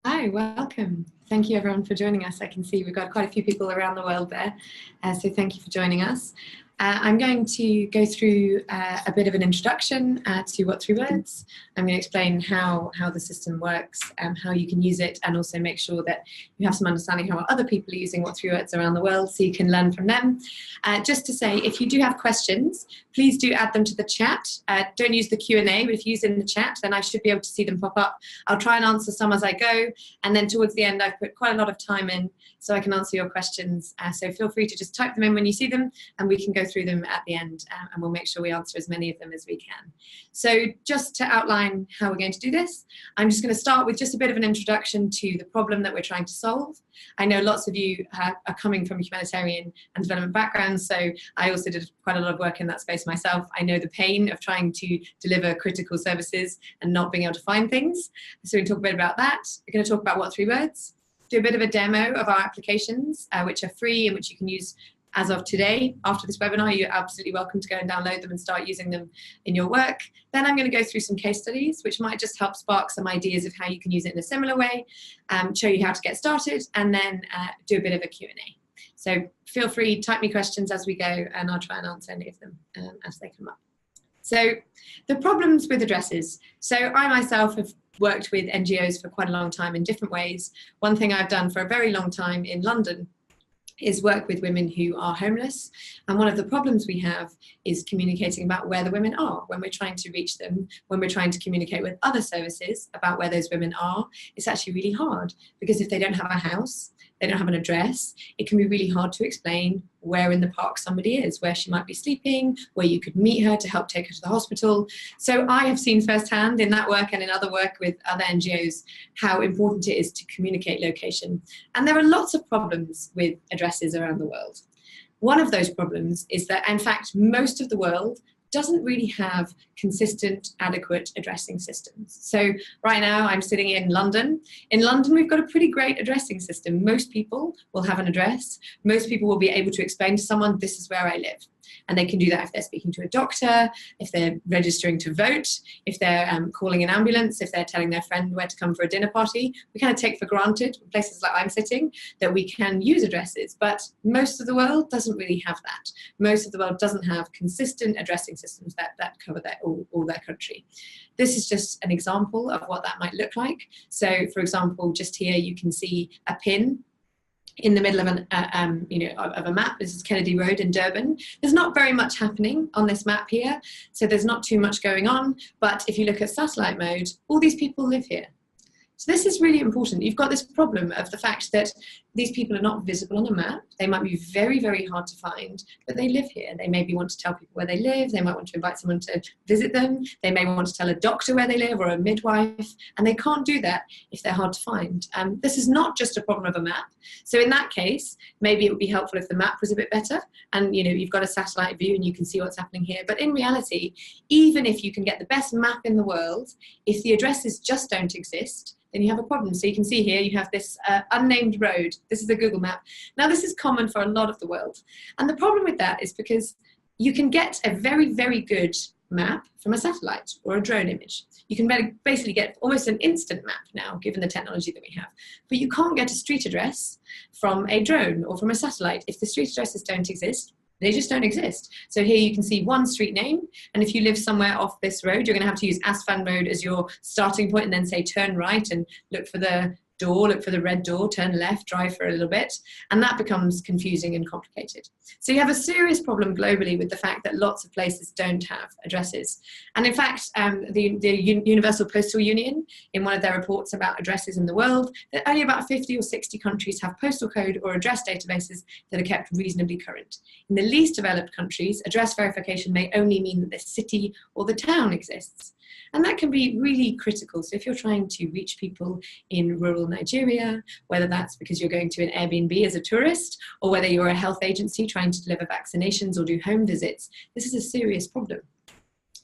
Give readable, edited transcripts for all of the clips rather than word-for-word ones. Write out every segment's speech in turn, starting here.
Hi, welcome. Thank you everyone for joining us. I can see we've got quite a few people around the world there, so thank you for joining us. I'm going to go through a bit of an introduction to what3words. I'm going to explain how the system works, how you can use it, and also make sure that you have some understanding how other people are using what3words around the world so you can learn from them. Just to say, if you do have questions, please do add them to the chat. Don't use the Q&A, but if you use it in the chat, then I should be able to see them pop up. I'll try and answer some as I go, and then towards the end I've put quite a lot of time in so I can answer your questions. So feel free to just type them in when you see them, and we can go through them at the end, and we'll make sure we answer as many of them as we can. So just to outline how we're going to do this, I'm just going to start with just a bit of an introduction to the problem that we're trying to solve. I know lots of you are coming from humanitarian and development backgrounds, so I also did quite a lot of work in that space myself. I know the pain of trying to deliver critical services and not being able to find things. So we're going to talk a bit about that. We're going to talk about what3words, do a bit of a demo of our applications, which are free and which you can use as of today. After this webinar, you're absolutely welcome to go and download them and start using them in your work. Then I'm going to go through some case studies, which might just help spark some ideas of how you can use it in a similar way, show you how to get started, and then do a bit of a Q&A. So feel free, type me questions as we go, and I'll try and answer any of them as they come up. So the problems with addresses. So I myself have worked with NGOs for quite a long time in different ways. One thing I've done for a very long time in London is work with women who are homeless. And one of the problems we have is communicating about where the women are. When we're trying to reach them, when we're trying to communicate with other services about where those women are, it's actually really hard, because if they don't have a house, they don't have an address, it can be really hard to explain where in the park somebody is, where she might be sleeping, where you could meet her to help take her to the hospital. So I have seen firsthand in that work and in other work with other NGOs how important it is to communicate location. And there are lots of problems with addresses around the world. One of those problems is that, in fact, most of the world doesn't really have consistent, adequate addressing systems. So right now I'm sitting in London. In London, we've got a pretty great addressing system. Most people will have an address. Most people will be able to explain to someone, this is where I live. And they can do that if they're speaking to a doctor, if they're registering to vote, if they're calling an ambulance, if they're telling their friend where to come for a dinner party. We kind of take for granted, places like I'm sitting, that we can use addresses, but most of the world doesn't really have that. Most of the world doesn't have consistent addressing systems that cover all their country. This is just an example of what that might look like. So for example, just here you can see a pin in the middle of of a map. This is Kennedy Road in Durban. There's not very much happening on this map here, so there's not too much going on. But if you look at satellite mode, all these people live here. So this is really important. You've got this problem of the fact that these people are not visible on a map. They might be very, very hard to find, but they live here. They maybe want to tell people where they live. They might want to invite someone to visit them. They may want to tell a doctor where they live or a midwife, and they can't do that if they're hard to find. This is not just a problem of a map. So in that case, maybe it would be helpful if the map was a bit better, and you've got a satellite view and you can see what's happening here. But in reality, even if you can get the best map in the world, if the addresses just don't exist, then you have a problem. So you can see here, you have this unnamed road. This is a Google map. Now, this is common for a lot of the world. And the problem with that is because you can get a very, very good map from a satellite or a drone image. You can basically get almost an instant map now, given the technology that we have. But you can't get a street address from a drone or from a satellite if the street addresses don't exist. They just don't exist. So here you can see one street name, and if you live somewhere off this road, you're going to have to use Asfan mode as your starting point, and then say turn right and look for the door, look for the red door, turn left, drive for a little bit, and that becomes confusing and complicated. So you have a serious problem globally with the fact that lots of places don't have addresses. And in fact, the Universal Postal Union, in one of their reports about addresses in the world, that only about 50 or 60 countries have postal code or address databases that are kept reasonably current. In the least developed countries, address verification may only mean that the city or the town exists. And that can be really critical. So if you're trying to reach people in rural Nigeria, whether that's because you're going to an Airbnb as a tourist, or whether you're a health agency trying to deliver vaccinations or do home visits, this is a serious problem.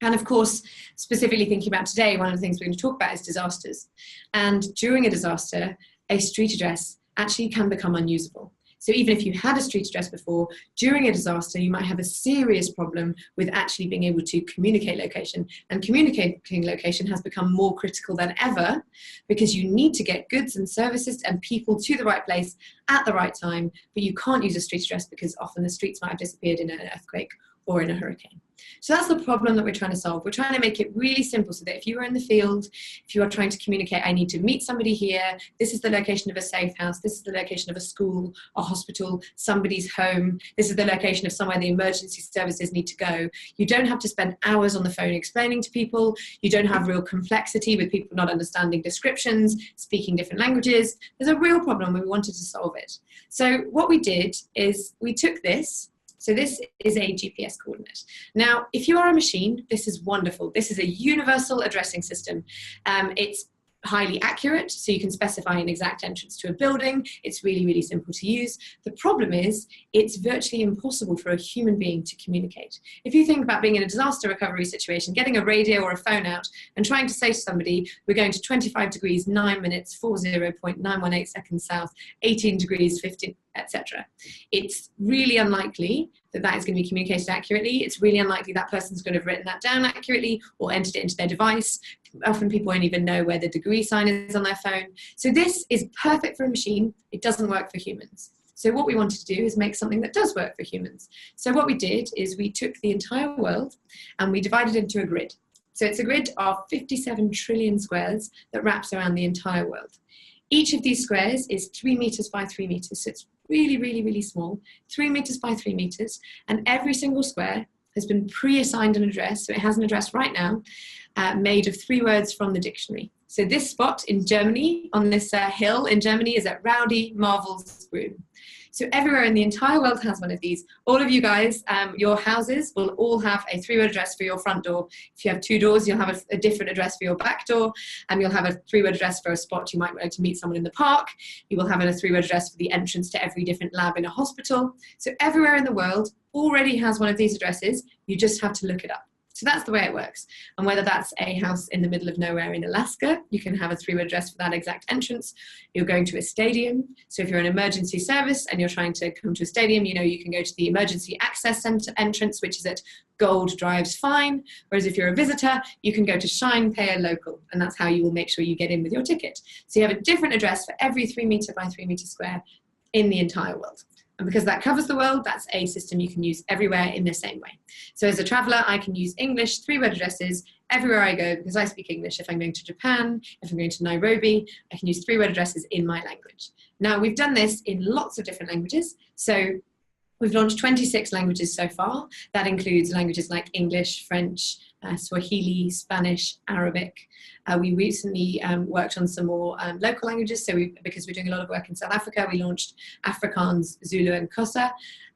And of course, specifically thinking about today, one of the things we're going to talk about is disasters. And during a disaster, a street address actually can become unusable. So even if you had a street address before, during a disaster, you might have a serious problem with actually being able to communicate location. And communicating location has become more critical than ever because you need to get goods and services and people to the right place at the right time, but you can't use a street address because often the streets might have disappeared in an earthquake or in a hurricane. So that's the problem that we're trying to solve. We're trying to make it really simple so that if you are in the field, if you are trying to communicate, I need to meet somebody here, this is the location of a safe house, this is the location of a school, a hospital, somebody's home, this is the location of somewhere the emergency services need to go. You don't have to spend hours on the phone explaining to people. You don't have real complexity with people not understanding descriptions, speaking different languages. There's a real problem. We wanted to solve it. So what we did is we took this. So this is a GPS coordinate. Now, if you are a machine, this is wonderful. This is a universal addressing system. It's highly accurate, so you can specify an exact entrance to a building. It's really, really simple to use. The problem is it's virtually impossible for a human being to communicate. If you think about being in a disaster recovery situation, getting a radio or a phone out and trying to say to somebody, we're going to 25 degrees, 9 minutes, 40.918 seconds south, 18 degrees, 15, etc. It's really unlikely that that is going to be communicated accurately. It's really unlikely that person's going to have written that down accurately or entered it into their device. Often people won't even know where the degree sign is on their phone. So this is perfect for a machine. It doesn't work for humans. So what we wanted to do is make something that does work for humans. So what we did is we took the entire world and we divided it into a grid. So it's a grid of 57 trillion squares that wraps around the entire world. Each of these squares is 3 meters by 3 meters. So it's really, really, really small, 3 meters by 3 meters. And every single square has been pre-assigned an address. So it has an address right now made of 3 words from the dictionary. So this spot in Germany, on this hill in Germany, is at Rowdy Marvel's room. So everywhere in the entire world has one of these. All of you guys, your houses will all have a 3-word address for your front door. If you have 2 doors, you'll have a different address for your back door, and you'll have a 3-word address for a spot you might like to meet someone in the park. You will have a 3-word address for the entrance to every different lab in a hospital. So everywhere in the world already has one of these addresses. You just have to look it up. So that's the way it works. And whether that's a house in the middle of nowhere in Alaska, you can have a 3-word address for that exact entrance. You're going to a stadium. So if you're an emergency service and you're trying to come to a stadium, you know you can go to the emergency access center entrance, which is at Gold Drives Fine. Whereas if you're a visitor, you can go to Shine Payer Local. And that's how you will make sure you get in with your ticket. So you have a different address for every 3 meter by 3 meter square in the entire world. And because that covers the world, that's a system you can use everywhere in the same way. So as a traveler, I can use English 3-word addresses everywhere I go because I speak English. If I'm going to Japan, if I'm going to Nairobi, I can use 3-word addresses in my language. Now, we've done this in lots of different languages. So we've launched 26 languages so far. That includes languages like English, French, Swahili, Spanish, Arabic. We recently worked on some more local languages. So because we're doing a lot of work in South Africa, we launched Afrikaans, Zulu and Xhosa,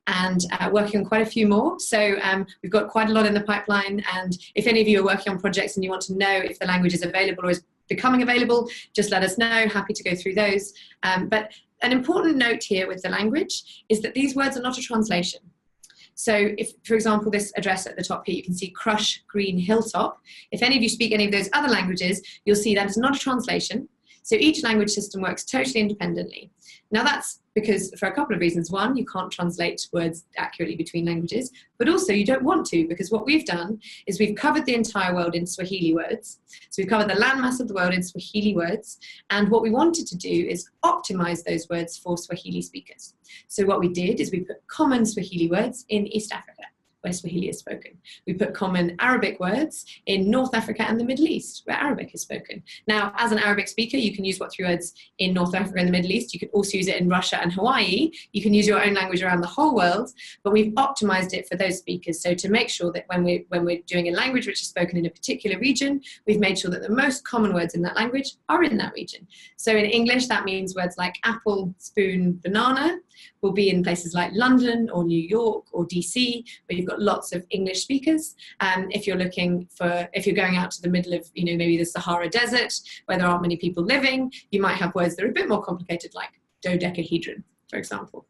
and working on quite a few more. So we've got quite a lot in the pipeline. And if any of you are working on projects and you want to know if the language is available or is becoming available, just let us know. Happy to go through those. But an important note here with the language is that these words are not a translation. So if, for example, this address at the top here, you can see Crush Green Hilltop. If any of you speak any of those other languages, you'll see that it's not a translation. So each language system works totally independently. Now that's because for a couple of reasons. One, you can't translate words accurately between languages, but also you don't want to, because what we've done is we've covered the entire world in Swahili words. So we've covered the landmass of the world in Swahili words. And what we wanted to do is optimize those words for Swahili speakers. So what we did is we put common Swahili words in East Africa, where Swahili is spoken. We put common Arabic words in North Africa and the Middle East, where Arabic is spoken. Now, as an Arabic speaker, you can use what3words in North Africa and the Middle East. You can also use it in Russia and Hawaii. You can use your own language around the whole world, but we've optimized it for those speakers. So to make sure that when we're doing a language which is spoken in a particular region, we've made sure that the most common words in that language are in that region. So in English, that means words like apple, spoon, banana will be in places like London or New York or DC, where you've got lots of English speakers. If you're going out to the middle of, maybe the Sahara Desert, where there aren't many people living, you might have words that are a bit more complicated, like dodecahedron, for example.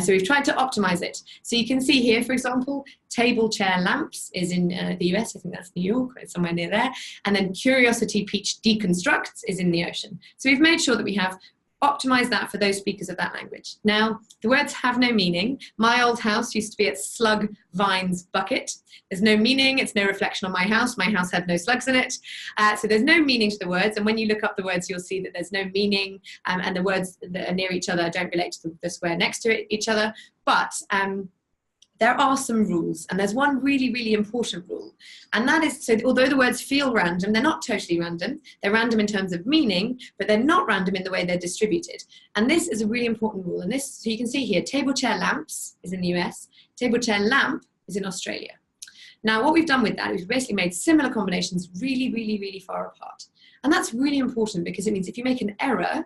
So we've tried to optimize it. So you can see here, for example, table, chair, lamps is in the US. I think that's New York, or somewhere near there. And then Curiosity Peach Deconstructs is in the ocean. So we've made sure that we have optimize that for those speakers of that language. Now, the words have no meaning. My old house used to be at Slug Vines Bucket. There's no meaning. It's no reflection on my house. My house had no slugs in it. So there's no meaning to the words. And when you look up the words, you'll see that there's no meaning, and the words that are near each other don't relate to the square next to each other. But there are some rules, and there's one really, really important rule. And that is, so although the words feel random, they're not totally random. They're random in terms of meaning, but they're not random in the way they're distributed. And this is a really important rule. And this, so you can see here, table chair lamps is in the US, table chair lamp is in Australia. Now, what we've done with that is we've basically made similar combinations really, really, really far apart. And that's really important because it means if you make an error,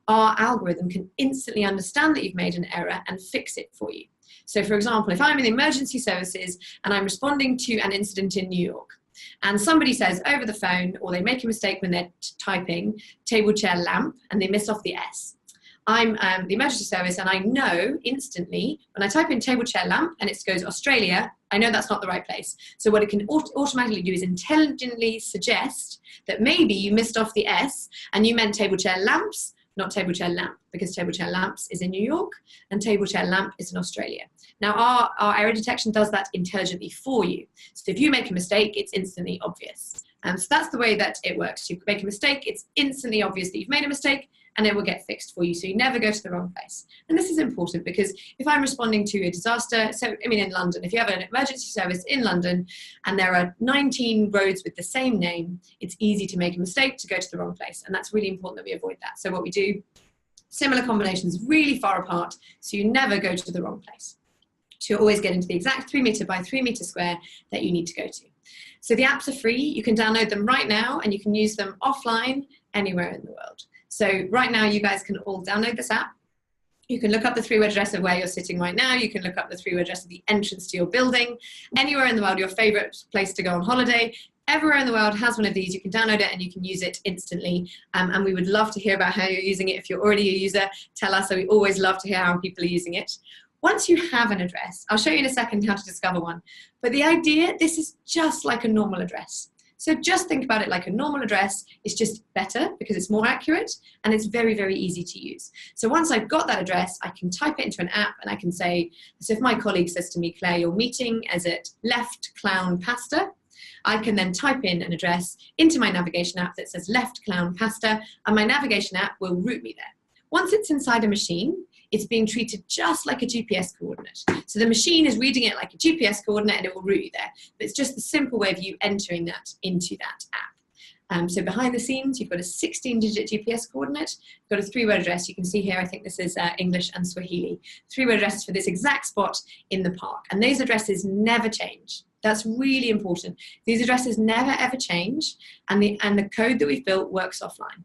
our algorithm can instantly understand that you've made an error and fix it for you. So for example, if I'm in emergency services and I'm responding to an incident in New York, and somebody says over the phone, or they make a mistake when they're typing table chair lamp and they miss off the S. I'm the emergency service, and I know instantly when I type in table chair lamp and it goes Australia, I know that's not the right place. So what it can automatically do is intelligently suggest that maybe you missed off the S and you meant table chair lamps, not table chair lamp, because table chair lamps is in New York and table chair lamp is in Australia. Now our error detection does that intelligently for you. So if you make a mistake, it's instantly obvious. So that's the way that it works. You make a mistake, it's instantly obvious that you've made a mistake, and it will get fixed for you, so you never go to the wrong place. And this is important because if I'm responding to a disaster, so I mean in London, if you have an emergency service in London and there are 19 roads with the same name, it's easy to make a mistake to go to the wrong place, and that's really important that we avoid that. So what we do, similar combinations really far apart, so you never go to the wrong place. So you always get into the exact 3 meter by 3 meter square that you need to go to. So the apps are free, you can download them right now, and you can use them offline anywhere in the world. So right now, you guys can all download this app. You can look up the 3-word address of where you're sitting right now. You can look up the 3-word address of the entrance to your building. Anywhere in the world, your favorite place to go on holiday. Everywhere in the world has one of these. You can download it and you can use it instantly. And we would love to hear about how you're using it. If you're already a user, tell us. So we always love to hear how people are using it. Once you have an address, I'll show you in a second how to discover one. But the idea, this is just like a normal address. So just think about it like a normal address. It's just better because it's more accurate and it's very, very easy to use. So once I've got that address, I can type it into an app and I can say, so if my colleague says to me, Claire, your meeting is at Left Clown Pasta, I can then type in an address into my navigation app that says Left Clown Pasta, and my navigation app will route me there. Once it's inside a machine, it's being treated just like a GPS coordinate. So the machine is reading it like a GPS coordinate and it will route you there. But it's just the simple way of you entering that into that app. So behind the scenes, you've got a 16-digit GPS coordinate. You've got a 3-word address. You can see here, I think this is English and Swahili. 3-word address for this exact spot in the park. And those addresses never change. That's really important. These addresses never ever change, and the code that we've built works offline.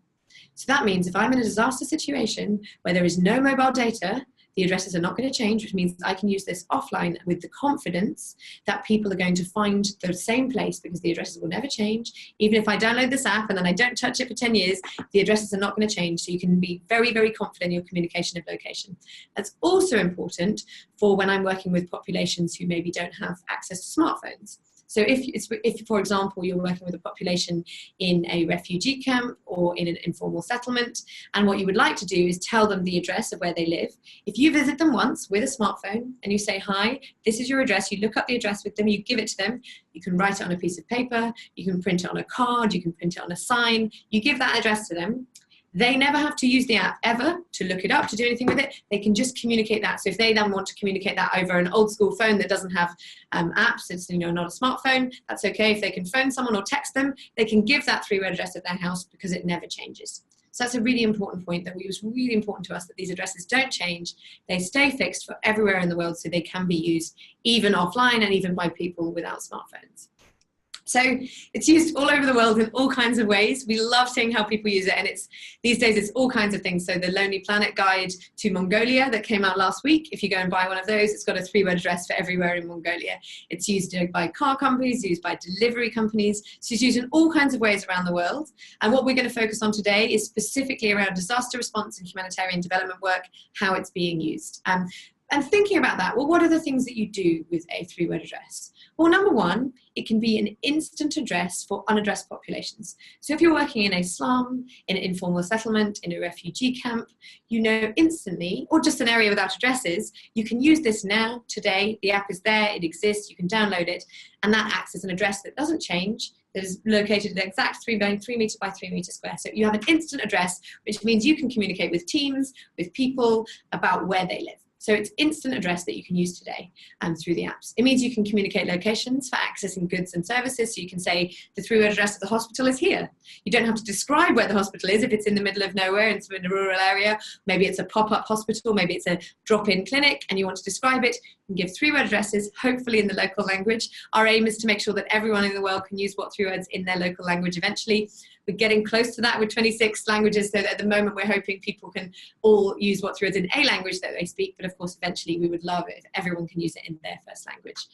So that means if I'm in a disaster situation where there is no mobile data, the addresses are not going to change, which means I can use this offline with the confidence that people are going to find the same place because the addresses will never change. Even if I download this app and then I don't touch it for 10 years, the addresses are not going to change. So you can be very, very confident in your communication of location. That's also important for when I'm working with populations who maybe don't have access to smartphones. So if, for example, you're working with a population in a refugee camp or in an informal settlement, and what you would like to do is tell them the address of where they live. If you visit them once with a smartphone and you say, hi, this is your address, you look up the address with them, you give it to them, you can write it on a piece of paper, you can print it on a card, you can print it on a sign, you give that address to them. They never have to use the app ever to look it up, to do anything with it. They can just communicate that. So if they then want to communicate that over an old school phone that doesn't have apps, it's not a smartphone, that's okay. If they can phone someone or text them, they can give that 3-word address of their house because it never changes. So that's a really important point that was really important to us, that these addresses don't change. They stay fixed for everywhere in the world so they can be used even offline and even by people without smartphones. So it's used all over the world in all kinds of ways. We love seeing how people use it, and these days it's all kinds of things. So the Lonely Planet Guide to Mongolia that came out last week, if you go and buy one of those, it's got a 3-word address for everywhere in Mongolia. It's used by car companies, used by delivery companies. So it's used in all kinds of ways around the world. And what we're going to focus on today is specifically around disaster response and humanitarian development work, how it's being used. And thinking about that, well, what are the things that you do with a 3-word address? Well, number one, it can be an instant address for unaddressed populations. So if you're working in a slum, in an informal settlement, in a refugee camp, you know instantly, or just an area without addresses, you can use this now, today. The app is there, it exists, you can download it, and that acts as an address that doesn't change, that is located at exact 3 meter by 3 meter square. So you have an instant address, which means you can communicate with teams, with people about where they live. So it's instant address that you can use today through the apps. It means you can communicate locations for accessing goods and services. So you can say the 3-word address of the hospital is here. You don't have to describe where the hospital is if it's in the middle of nowhere and in a rural area. Maybe it's a pop-up hospital, maybe it's a drop-in clinic and you want to describe it. You can give 3-word addresses, hopefully in the local language. Our aim is to make sure that everyone in the world can use what3words in their local language eventually. We're getting close to that with 26 languages, so that at the moment we're hoping people can all use what3words in a language that they speak, but of course eventually we would love it if everyone can use it in their first language.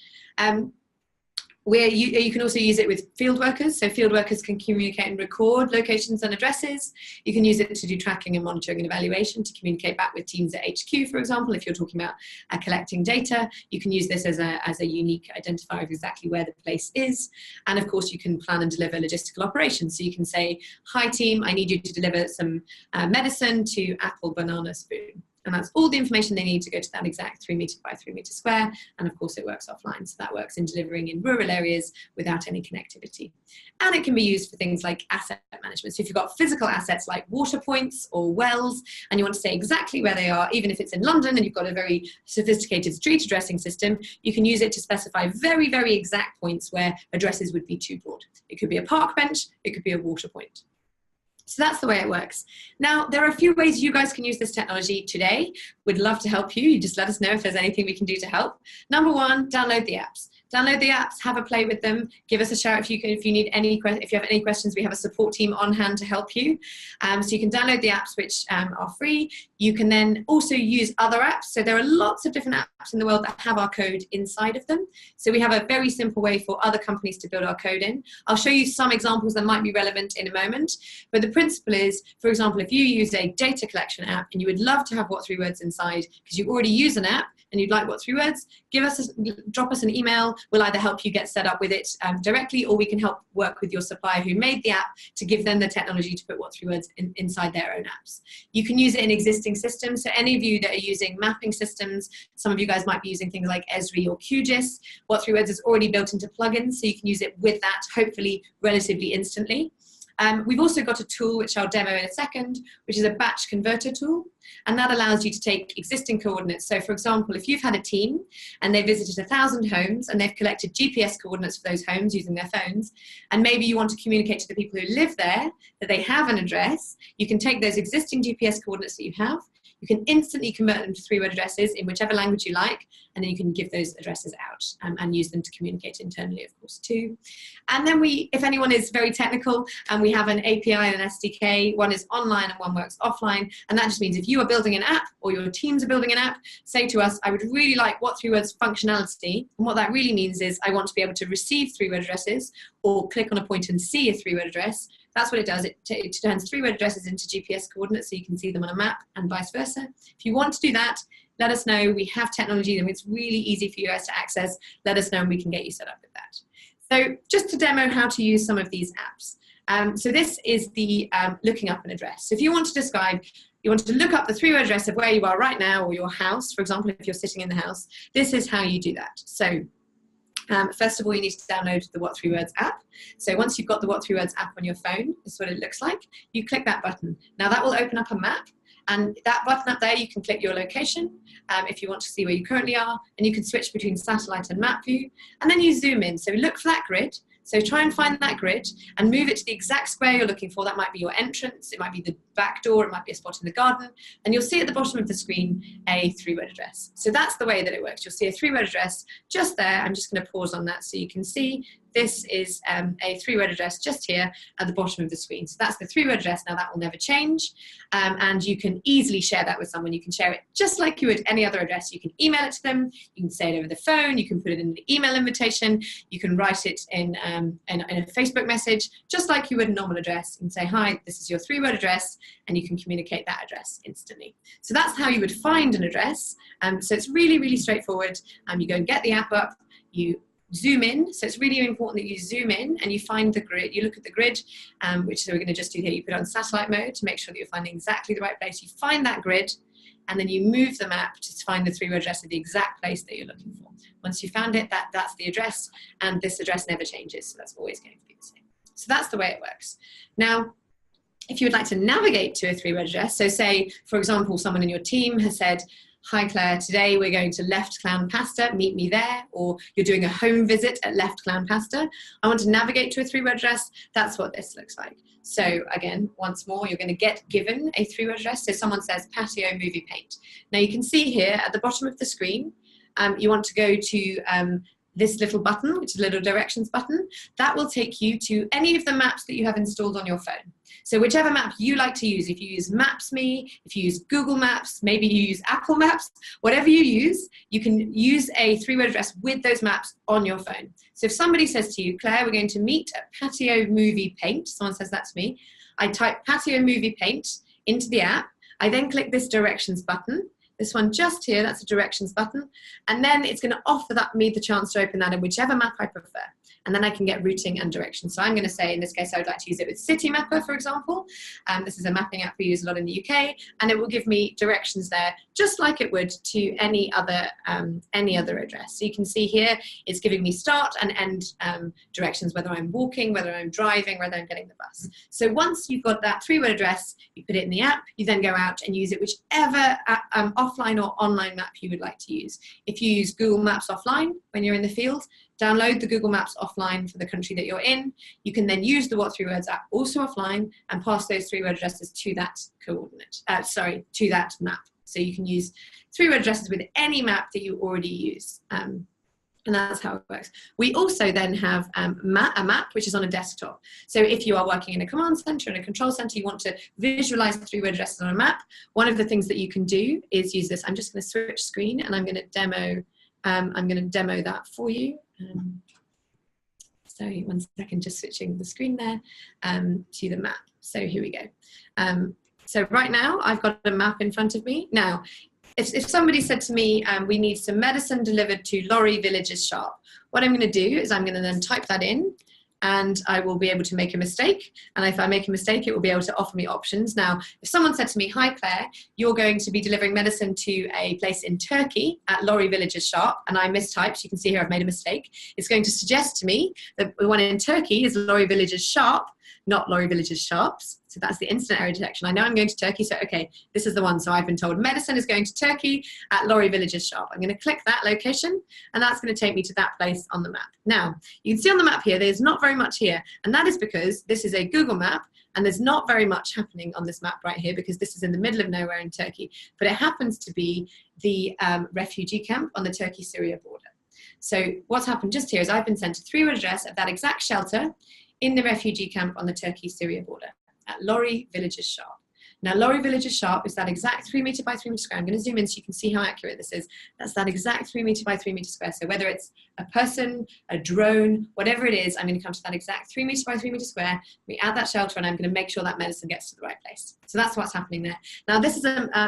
You can also use it with field workers, so field workers can communicate and record locations and addresses. You can use it to do tracking and monitoring and evaluation, to communicate back with teams at HQ, for example, if you're talking about collecting data. You can use this as a unique identifier of exactly where the place is. And of course, you can plan and deliver logistical operations. So you can say, hi team, I need you to deliver some medicine to Apple Banana Spoon. And that's all the information they need to go to that exact 3 meter by 3 meter square. And of course it works offline. So that works in delivering in rural areas without any connectivity. And it can be used for things like asset management. So if you've got physical assets like water points or wells, and you want to say exactly where they are, even if it's in London and you've got a very sophisticated street addressing system, you can use it to specify very, very exact points where addresses would be too broad. It could be a park bench, it could be a water point. So that's the way it works. Now, there are a few ways you guys can use this technology today. We'd love to help you. You just let us know if there's anything we can do to help. Number one, download the apps. Download the apps, have a play with them. Give us a shout if you need if you have any questions. We have a support team on hand to help you. So you can download the apps, which are free. You can then also use other apps. So there are lots of different apps in the world that have our code inside of them. So we have a very simple way for other companies to build our code in. I'll show you some examples that might be relevant in a moment. But the principle is, for example, if you use a data collection app and you would love to have what3words inside because you already use an app and you'd like what3words, drop us an email. We'll either help you get set up with it directly, or we can help work with your supplier who made the app to give them the technology to put what3words inside their own apps. You can use it in existing systems. So any of you that are using mapping systems, some of you guys might be using things like Esri or QGIS. what3words is already built into plugins, so you can use it with that, hopefully relatively instantly. We've also got a tool which I'll demo in a second, which is a batch converter tool, and that allows you to take existing coordinates. So for example, if you've had a team and they visited 1,000 homes and they've collected GPS coordinates for those homes using their phones, and maybe you want to communicate to the people who live there that they have an address, you can take those existing GPS coordinates that you have, you can instantly convert them to 3-word addresses in whichever language you like, and then you can give those addresses out and use them to communicate internally, of course, too. And then if anyone is very technical, we have an API and an SDK. One is online and one works offline. And that just means if you are building an app or your teams are building an app, say to us, I would really like what3words functionality. And what that really means is I want to be able to receive 3-word addresses or click on a point and see a 3-word address. That's what it does. It turns 3-word addresses into GPS coordinates so you can see them on a map and vice versa. If you want to do that, let us know. We have technology and it's really easy for you guys to access. Let us know and we can get you set up with that. So just to demo how to use some of these apps. So this is the looking up an address. So if you want to describe, you want to look up the 3-word address of where you are right now or your house, for example, if you're sitting in the house, this is how you do that. So first of all, you need to download the what3words app. So once you've got the what3words app on your phone, this is what it looks like. You click that button. Now that will open up a map. And that button up there, you can click your location if you want to see where you currently are. And you can switch between satellite and map view. And then you zoom in. So look for that grid. So try and find that grid and move it to the exact square you're looking for. That might be your entrance, it might be the back door, it might be a spot in the garden. And you'll see at the bottom of the screen a 3-word address. So that's the way that it works. You'll see a 3-word address just there. I'm just going to pause on that so you can see this is a 3-word address just here at the bottom of the screen. So that's the 3-word address. Now that will never change. And you can easily share that with someone. You can share it just like you would any other address. You can email it to them. You can say it over the phone. You can put it in the email invitation. You can write it in a Facebook message, just like you would a normal address. You can say, hi, this is your 3-word address, and you can communicate that address instantly. So that's how you would find an address. So it's really, really straightforward. You go and get the app up, you zoom in. So it's really important that you zoom in and you find the grid. You look at the grid, which we're going to just do here. You put it on satellite mode to make sure that you're finding exactly the right place. You find that grid, and then you move the map to find the 3-word address of the exact place that you're looking for. Once you found it, that's the address, and this address never changes. So that's always going to be the same. So that's the way it works. Now, if you would like to navigate to a 3-word address, so say, for example, someone in your team has said, hi Claire, today we're going to Left Clown Pasta, meet me there, or you're doing a home visit at Left Clown Pasta. I want to navigate to a 3-word address. That's what this looks like. So again, once more, you're going to get given a 3-word address. So someone says patio movie paint. Now you can see here at the bottom of the screen, you want to go to this little button, which is a little directions button. That will take you to any of the maps that you have installed on your phone. So whichever map you like to use, if you use Maps.me, if you use Google Maps, maybe you use Apple Maps, whatever you use, you can use a 3-word address with those maps on your phone. So if somebody says to you, Claire, we're going to meet at Patio Movie Paint, someone says that to me, I type Patio Movie Paint into the app, I then click this directions button. This one just here, that's a directions button. And then it's going to offer me the chance to open that in whichever map I prefer. And then I can get routing and directions. So I'm going to say, in this case, I would like to use it with City Mapper, for example. This is a mapping app we use a lot in the UK, and it will give me directions there, just like it would to any other address. So you can see here, it's giving me start and end directions, whether I'm walking, whether I'm driving, whether I'm getting the bus. So once you've got that 3-word address, you put it in the app, you then go out and use it whichever offline or online map you would like to use. If you use Google Maps offline when you're in the field, download the Google Maps offline for the country that you're in. You can then use the what3words app also offline and pass those 3-word addresses to that to that map. So you can use 3-word addresses with any map that you already use. And that's how it works. We also then have a map which is on a desktop. So if you are working in a command center and a control center, you want to visualize the 3-word addresses on a map, one of the things that you can do is use this. I'm just going to switch screen and I'm going to demo that for you. So 1 second, just switching the screen there to the map. So here we go. So right now I've got a map in front of me. Now, if somebody said to me, we need some medicine delivered to Lorry Villages Sharp, what I'm going to do is I'm going to then type that in, and I will be able to make a mistake. And if I make a mistake, it will be able to offer me options. Now, if someone said to me, hi Claire, you're going to be delivering medicine to a place in Turkey at Lorry Villages Sharp, and I mistyped, you can see here I've made a mistake, it's going to suggest to me that the one in Turkey is Lorry Villages Sharp, not Lorry Villages Sharps. So that's the instant error detection. I know I'm going to Turkey, so okay, this is the one. So I've been told medicine is going to Turkey at Lorry Villages Sharp. I'm going to click that location, and that's going to take me to that place on the map. Now, you can see on the map here, there's not very much here, and that is because this is a Google map, and there's not very much happening on this map right here because this is in the middle of nowhere in Turkey, but it happens to be the refugee camp on the Turkey-Syria border. So what's happened just here is I've been sent a 3-word address of that exact shelter in the refugee camp on the Turkey-Syria border at Lorry Villages Sharp. Now, Lorry Villages Sharp is that exact 3 meter by 3 meter square. I'm going to zoom in so you can see how accurate this is. That's that exact 3 meter by 3 meter square. So whether it's a person, a drone, whatever it is, I'm going to come to that exact 3 meter by 3 meter square. We add that shelter, and I'm going to make sure that medicine gets to the right place. So that's what's happening there. Now, this is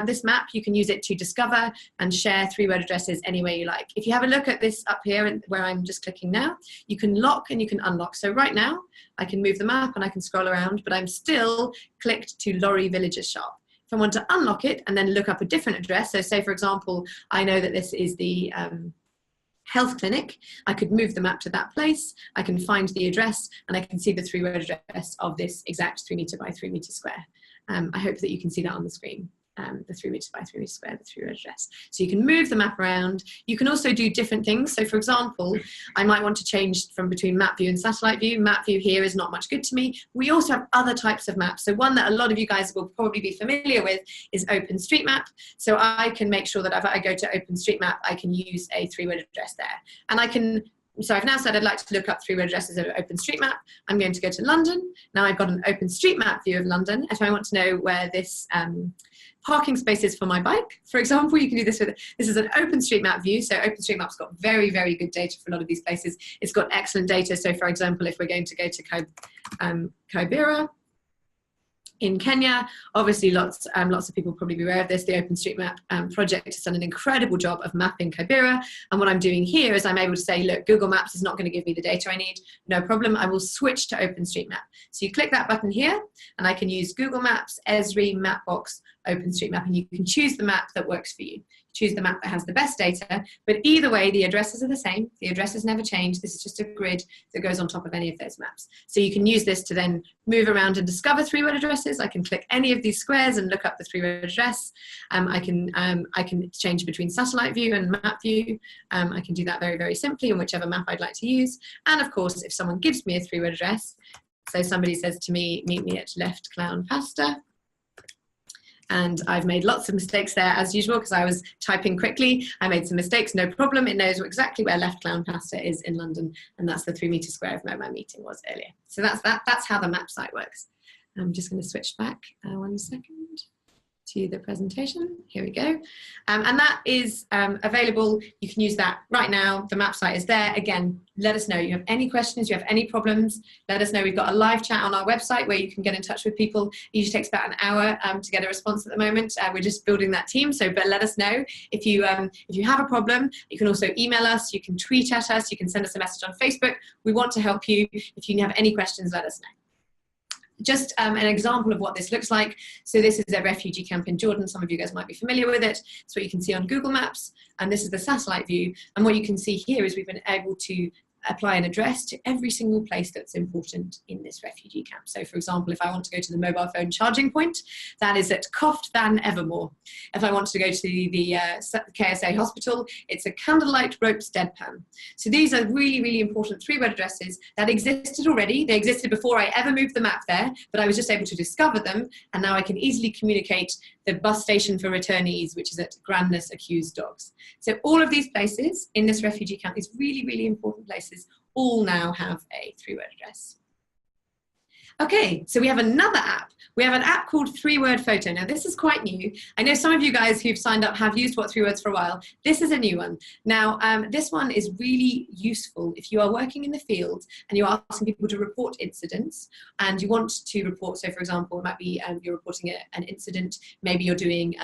this map. You can use it to discover and share 3-word addresses any way you like. If you have a look at this up here, where I'm just clicking now, you can lock and you can unlock. So right now, I can move the map and I can scroll around, but I'm still clicked to Lorry Villages Sharp. If I want to unlock it and then look up a different address, so say, for example, I know that this is the health clinic, I could move the map to that place, I can find the address, and I can see the 3-word address of this exact 3 meter by 3 meter square. I hope that you can see that on the screen. The 3 meter by 3 meter square, the 3-word address. So you can move the map around. You can also do different things. So for example, I might want to change from between map view and satellite view. Map view here is not much good to me. We also have other types of maps. So one that a lot of you guys will probably be familiar with is OpenStreetMap. So I can make sure that if I go to OpenStreetMap, I can use a 3-word address there. And I can So I've now said I'd like to look up 3-word addresses at OpenStreetMap. I'm going to go to London. Now I've got an OpenStreetMap view of London. If I want to know where this parking space is for my bike, for example, you can do this with, this is an OpenStreetMap view. So OpenStreetMap's got very, very good data for a lot of these places. It's got excellent data. So for example, if we're going to go to Kibera, in Kenya, obviously lots of people will probably be aware of this. The OpenStreetMap project has done an incredible job of mapping Kibera. And what I'm doing here is I'm able to say, look, Google Maps is not going to give me the data I need. No problem. I will switch to OpenStreetMap. So you click that button here, and I can use Google Maps, Esri, Mapbox, OpenStreetMap, and you can choose the map that works for you. Choose the map that has the best data, but either way, the addresses are the same. The addresses never change. This is just a grid that goes on top of any of those maps. So you can use this to then move around and discover 3-word addresses. I can click any of these squares and look up the 3-word address. I can change between satellite view and map view. I can do that very, very simply on whichever map I'd like to use. And of course, if someone gives me a 3-word address, so somebody says to me, meet me at Left Clown Pasta, and I've made lots of mistakes there as usual because I was typing quickly. I made some mistakes, no problem. It knows exactly where Left Clown Pasta is in London, and that's the 3-meter square of where my meeting was earlier. So that's how the map site works. I'm just going to switch back 1 second to the presentation. Here we go. And that is available. You can use that right now. The map site is there. Again, let us know. You have any questions, you have any problems, let us know. We've got a live chat on our website where you can get in touch with people. It usually takes about an hour to get a response at the moment. We're just building that team, but let us know. If you have a problem, you can also email us, you can tweet at us, you can send us a message on Facebook. We want to help you. If you have any questions, let us know. Just an example of what this looks like. So this is a refugee camp in Jordan. Some of you guys might be familiar with it. It's what you can see on Google Maps. And this is the satellite view. And what you can see here is we've been able to apply an address to every single place that's important in this refugee camp. So for example, if I want to go to the mobile phone charging point, that is at Coft Van Evermore. If I want to go to the KSA hospital, it's a Candlelight Ropes Deadpan. So these are really, really important 3-word addresses that existed already. They existed before I ever moved the map there, but I was just able to discover them. And now I can easily communicate the bus station for returnees, which is at Grandness Accused Dogs. So all of these places in this refugee camp, these really, really important places, all now have a 3-word address. Okay, so we have another app. We have an app called 3-word Photo. Now this is quite new. I know some of you guys who've signed up have used what3words for a while. This is a new one. Now this one is really useful if you are working in the field and you're asking people to report incidents and you want to report, so for example, it might be you're reporting an incident, maybe you're doing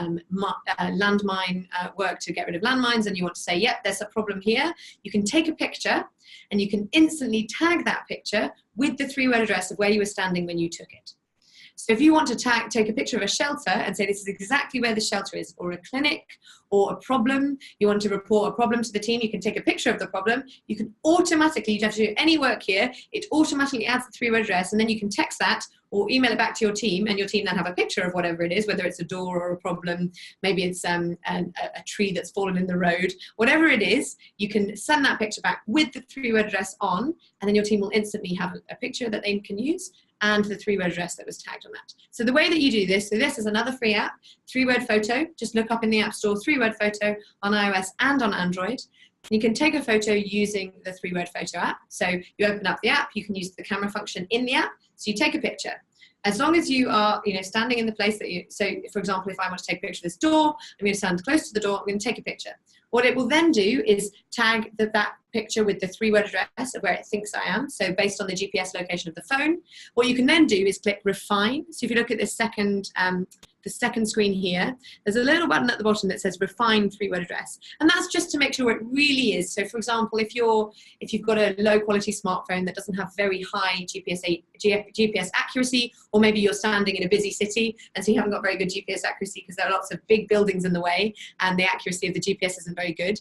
landmine work to get rid of landmines and you want to say, yep, there's a problem here. You can take a picture and you can instantly tag that picture with the 3-word address of where you were standing when you took it. So if you want to take a picture of a shelter and say this is exactly where the shelter is, or a clinic, or a problem, you want to report a problem to the team, you can take a picture of the problem, you can automatically, you don't have to do any work here, it automatically adds the 3-word address, and then you can text that or email it back to your team, and your team then have a picture of whatever it is, whether it's a door or a problem, maybe it's a tree that's fallen in the road, whatever it is, you can send that picture back with the 3-word address on, and then your team will instantly have a picture that they can use and the 3-word address that was tagged on that. So the way that you do this, so this is another free app, 3-word Photo. Just look up in the App Store, 3-word Photo on iOS and on Android. You can take a photo using the 3-word Photo app. So you open up the app, you can use the camera function in the app. So you take a picture. As long as you are, standing in the place that you, so for example, if I want to take a picture of this door, I'm going to stand close to the door, I'm going to take a picture. What it will then do is tag that picture with the 3-word address of where it thinks I am, so based on the GPS location of the phone. What you can then do is click Refine. So if you look at this the second screen here, there's a little button at the bottom that says Refine 3-word address. And that's just to make sure it really is. So for example, if you've got a low quality smartphone that doesn't have very high GPS accuracy, or maybe you're standing in a busy city and so you haven't got very good GPS accuracy because there are lots of big buildings in the way and the accuracy of the GPS isn't very good,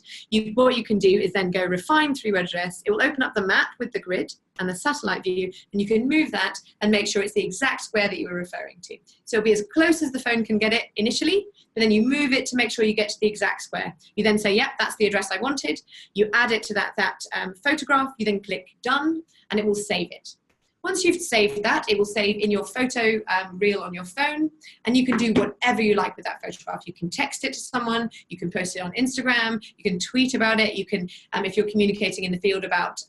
what you can do is then go Refine 3-word address. It will open up the map with the grid and the satellite view, and you can move that and make sure it's the exact square that you were referring to. So it'll be as close as the phone can get it initially, but then you move it to make sure you get to the exact square. You then say, yep, that's the address I wanted. You add it to that photograph, you then click Done, and it will save it. Once you've saved that, it will save in your photo reel on your phone, and you can do whatever you like with that photograph. You can text it to someone, you can post it on Instagram, you can tweet about it, you can, if you're communicating in the field about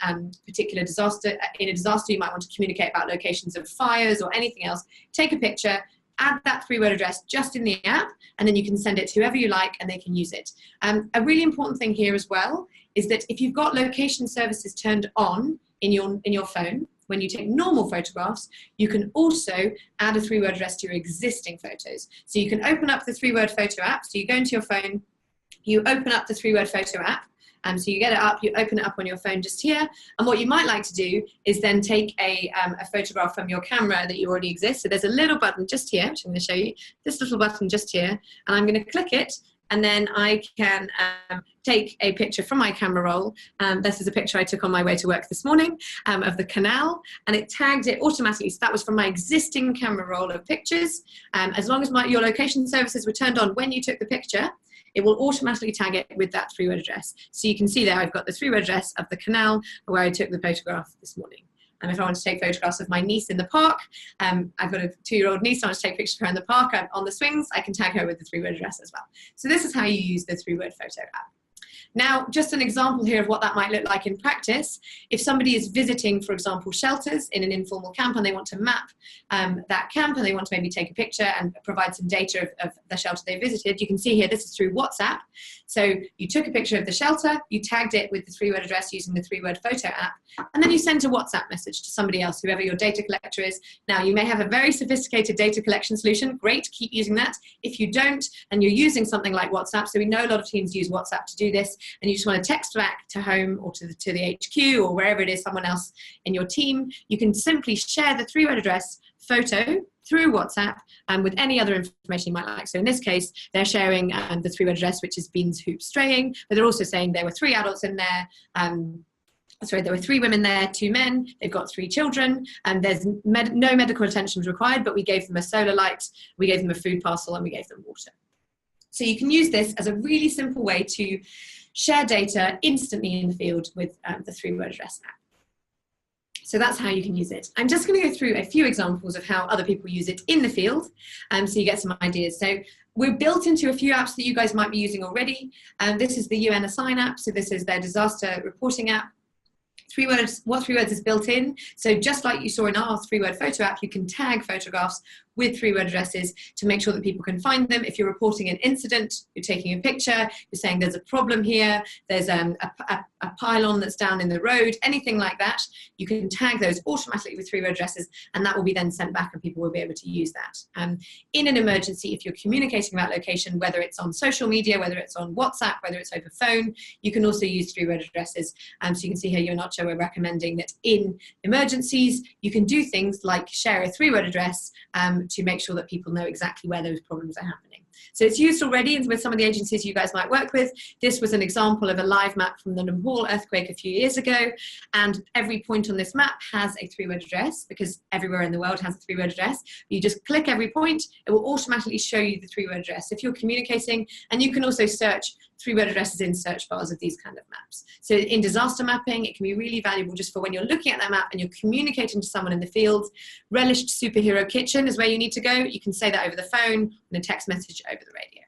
particular disaster, in a disaster you might want to communicate about locations of fires or anything else, take a picture, add that 3-word address just in the app, and then you can send it to whoever you like and they can use it. A really important thing here as well is that if you've got location services turned on in your phone, when you take normal photographs, you can also add a 3-word address to your existing photos. So you can open up the 3-word photo app. So you go into your phone, you open up the 3-word photo app. So you get it up, you open it up on your phone just here. And what you might like to do is then take a photograph from your camera that you already exist. So there's a little button just here, which I'm going to show you, this little button just here. And I'm going to click it. And then I can take a picture from my camera roll. This is a picture I took on my way to work this morning of the canal, and it tagged it automatically. So that was from my existing camera roll of pictures. As long as your location services were turned on when you took the picture, it will automatically tag it with that 3-word address. So you can see there I've got the 3-word address of the canal where I took the photograph this morning. And if I want to take photographs of my niece in the park, I've got a 2-year-old niece, I want to take pictures of her in the park on the swings, I can tag her with the 3-word address as well. So this is how you use the 3-word photo app. Now, just an example here of what that might look like in practice. If somebody is visiting, for example, shelters in an informal camp and they want to map that camp and they want to maybe take a picture and provide some data of the shelter they visited, you can see here this is through WhatsApp. So you took a picture of the shelter, you tagged it with the 3-word address using the 3-word photo app, and then you sent a WhatsApp message to somebody else, whoever your data collector is. Now, you may have a very sophisticated data collection solution. Great, keep using that. If you don't, and you're using something like WhatsApp, so we know a lot of teams use WhatsApp to do this, and you just want to text back to home or to the HQ or wherever it is, someone else in your team, you can simply share the 3-word address photo through WhatsApp with any other information you might like. So in this case, they're sharing the 3-word address, which is beans, hoops, straying, but they're also saying there were 3 adults in there, there were 3 women there, 2 men, they've got 3 children, and there's no medical attention required, but we gave them a solar light, we gave them a food parcel, and we gave them water. So you can use this as a really simple way to share data instantly in the field with the 3-word address app. So that's how you can use it. I'm just going to go through a few examples of how other people use it in the field, so you get some ideas. So we're built into a few apps that you guys might be using already. This is the UN Assign app, so this is their disaster reporting app. What 3 words is built in. So just like you saw in our 3-word photo app, you can tag photographs with 3-word addresses to make sure that people can find them. If you're reporting an incident, you're taking a picture, you're saying there's a problem here, there's a pylon that's down in the road, anything like that, you can tag those automatically with 3-word addresses, and that will be then sent back and people will be able to use that. In an emergency, if you're communicating about location, whether it's on social media, whether it's on WhatsApp, whether it's over phone, you can also use 3-word addresses. So you can see here, you and Nacho, we're recommending that in emergencies, you can do things like share a 3-word address to make sure that people know exactly where those problems are happening. So it's used already with some of the agencies you guys might work with. This was an example of a live map from the Nepal earthquake a few years ago, and every point on this map has a 3-word address because everywhere in the world has a 3-word address. You just click every point, it will automatically show you the 3-word address if you're communicating, and you can also search 3-word addresses in search bars of these kind of maps. So in disaster mapping, it can be really valuable just for when you're looking at that map and you're communicating to someone in the field. Relished superhero kitchen is where you need to go. You can say that over the phone and a text message over the radio.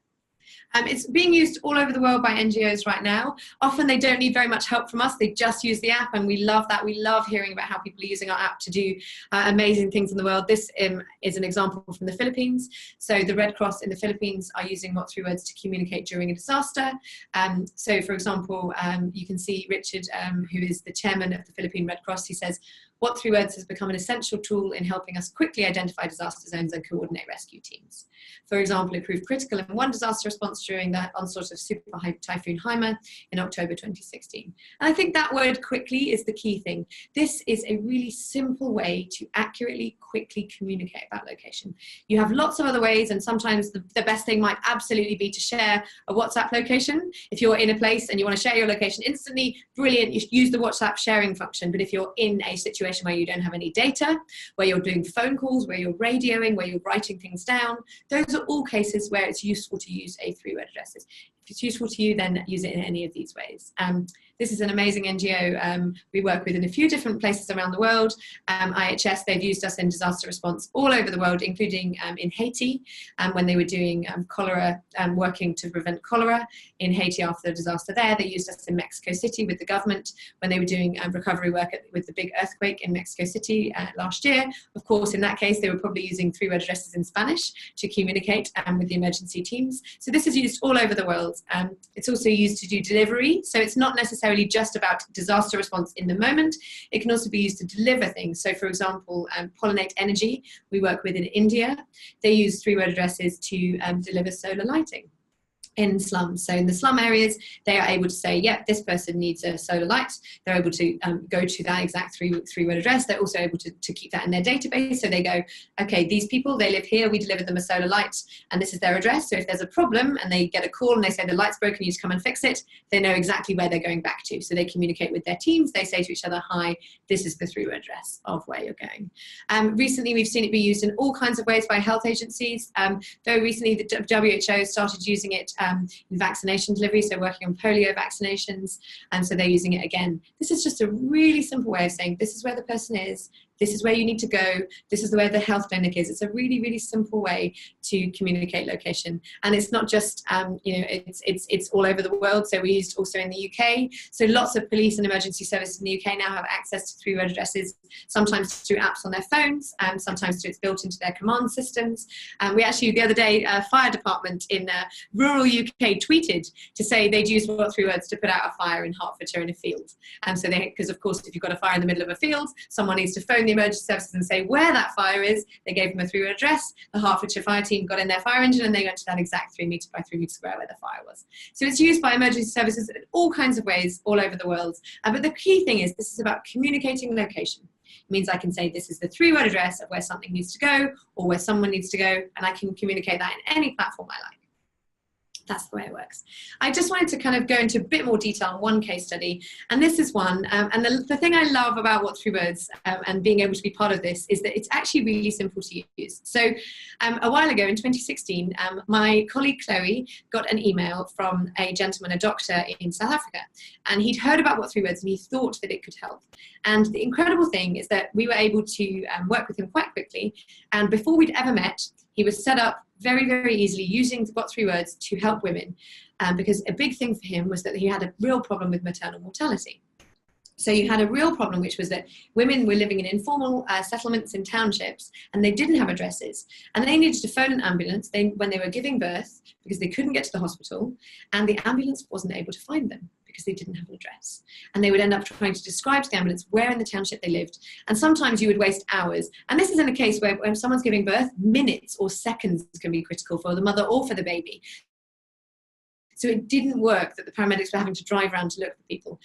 It's being used all over the world by NGOs right now. Often they don't need very much help from us. They just use the app, and we love that. We love hearing about how people are using our app to do amazing things in the world. This is an example from the Philippines. So the Red Cross in the Philippines are using what 3 words to communicate during a disaster. So for example, you can see Richard, who is the chairman of the Philippine Red Cross, he says, what 3 words has become an essential tool in helping us quickly identify disaster zones and coordinate rescue teams. For example, it proved critical in one disaster response during the onslaught of Super Typhoon Haima in October 2016. And I think that word quickly is the key thing. This is a really simple way to accurately, quickly communicate about location. You have lots of other ways, and sometimes the best thing might absolutely be to share a WhatsApp location. If you're in a place and you want to share your location instantly, brilliant, you use the WhatsApp sharing function. But if you're in a situation situation where you don't have any data, where you're doing phone calls, where you're radioing, where you're writing things down. Those are all cases where it's useful to use a 3-word addresses. If it's useful to you, then use it in any of these ways. This is an amazing NGO we work with in a few different places around the world. IHS, they've used us in disaster response all over the world, including in Haiti, when they were doing cholera, working to prevent cholera in Haiti after the disaster there. They used us in Mexico City with the government when they were doing recovery work with the big earthquake in Mexico City last year. Of course, in that case, they were probably using 3-word addresses in Spanish to communicate with the emergency teams. So this is used all over the world. It's also used to do delivery. So it's not necessarily just about disaster response in the moment. It can also be used to deliver things. So for example, Pollinate Energy, we work with in India, they use 3-word addresses to deliver solar lighting in slums. So in the slum areas, they are able to say, yep, this person needs a solar light. They're able to go to that exact 3-word address. They're also able to keep that in their database. So they go, okay, these people, they live here, we delivered them a solar light, and this is their address. So if there's a problem and they get a call and they say the light's broken, you need to come and fix it, they know exactly where they're going back to. So they communicate with their teams. They say to each other, hi, this is the 3-word address of where you're going. Recently, we've seen it be used in all kinds of ways by health agencies. Very recently, the WHO started using it in vaccination delivery, so working on polio vaccinations, and so they're using it again. This is just a really simple way of saying this is where the person is, this is where you need to go, this is where the health clinic is. It's a really, really simple way to communicate location. And it's not just, it's all over the world. So we used also in the UK. So lots of police and emergency services in the UK now have access to 3-word addresses, sometimes through apps on their phones, and sometimes through it's built into their command systems. We actually, the other day, a fire department in rural UK tweeted to say they'd use what3words to put out a fire in Hertfordshire in a field. So because of course, if you've got a fire in the middle of a field, someone needs to phone the emergency services and say where that fire is. They gave them a 3-word address. The Hertfordshire fire team got in their fire engine and they went to that exact 3 metre by 3 metre square where the fire was. So it's used by emergency services in all kinds of ways all over the world. But the key thing is this is about communicating location. It means I can say this is the 3-word address of where something needs to go or where someone needs to go, and I can communicate that in any platform I like. That's the way it works. I just wanted to kind of go into a bit more detail on one case study, and this is one. And the thing I love about what3words and being able to be part of this is that it's actually really simple to use. So a while ago in 2016, my colleague Chloe got an email from a gentleman, a doctor in South Africa, and he'd heard about what3words and he thought that it could help. And the incredible thing is that we were able to work with him quite quickly, and before we'd ever met, he was set up very, very easily using what3words to help women, because a big thing for him was that he had a real problem with maternal mortality. So you had a real problem, which was that women were living in informal settlements in townships, and they didn't have addresses, and they needed to phone an ambulance when they were giving birth because they couldn't get to the hospital, and the ambulance wasn't able to find them because they didn't have an address. And they would end up trying to describe to the ambulance where in the township they lived. And sometimes you would waste hours. And this is in a case where when someone's giving birth, minutes or seconds can be critical for the mother or for the baby. So it didn't work that the paramedics were having to drive around to look for people.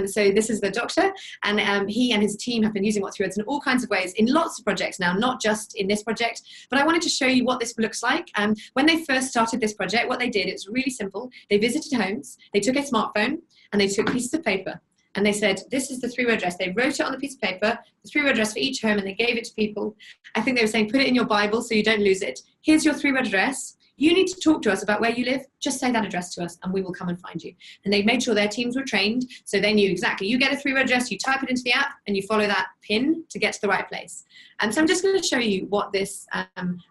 So this is the doctor, and he and his team have been using what3words in all kinds of ways in lots of projects now, not just in this project, but I wanted to show you what this looks like. When they first started this project, what they did, it was really simple. They visited homes, they took a smartphone, and they took pieces of paper. And they said, this is the 3-word address. They wrote it on the piece of paper, the 3-word address for each home, and they gave it to people. I think they were saying, put it in your Bible so you don't lose it. Here's your 3-word address. You need to talk to us about where you live. Just say that address to us and we will come and find you. And they made sure their teams were trained, so they knew exactly, you get a 3-word address, you type it into the app and you follow that pin to get to the right place. And so I'm just going to show you what this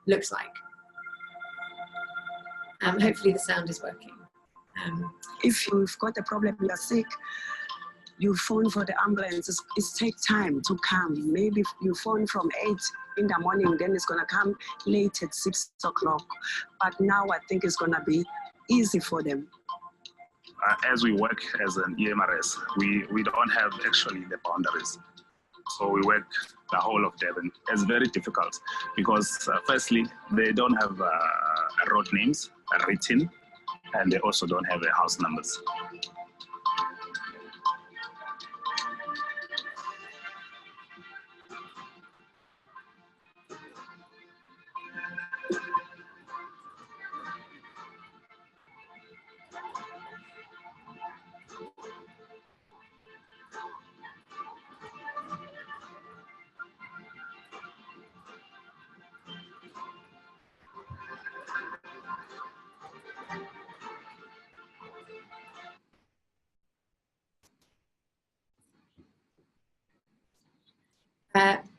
looks like. Hopefully the sound is working. If you've got a problem, you're sick, you phone for the ambulance. It takes time to come. Maybe you phone from 8 in the morning, then it's going to come late at 6 o'clock. But now I think it's going to be easy for them. As we work as an EMRS, we don't have actually the boundaries. So we work the whole of Devon. It's very difficult because firstly, they don't have road names written, and they also don't have house numbers.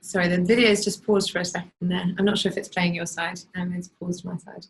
Sorry, the video's just paused for a second there. I'm not sure if it's playing your side. It's paused my side.